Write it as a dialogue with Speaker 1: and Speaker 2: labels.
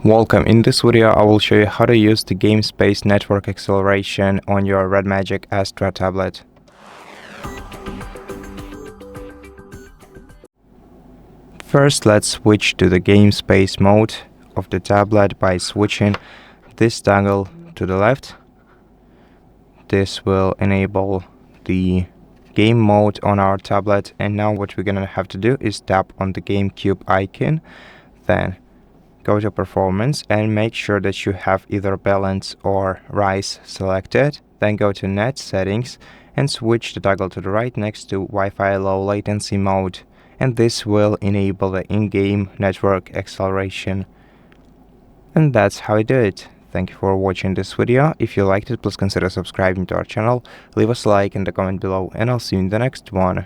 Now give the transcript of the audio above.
Speaker 1: Welcome. In this video I will show you how to use the game space network acceleration on your Red Magic Astra tablet. First, let's switch to the game space mode of the tablet by switching this dangle to the left. This will enable the game mode on our tablet, and now what we're gonna have to do is tap on the GameCube icon, then go to performance and make sure that you have either balance or rise selected. Then go to net settings and switch the toggle to the right next to Wi Fi Low Latency mode, and this will enable the in-game network acceleration. And that's how I do it. Thank you for watching this video. If you liked it, please consider subscribing to our channel, leave us a like in the comment below, and I'll see you in the next one.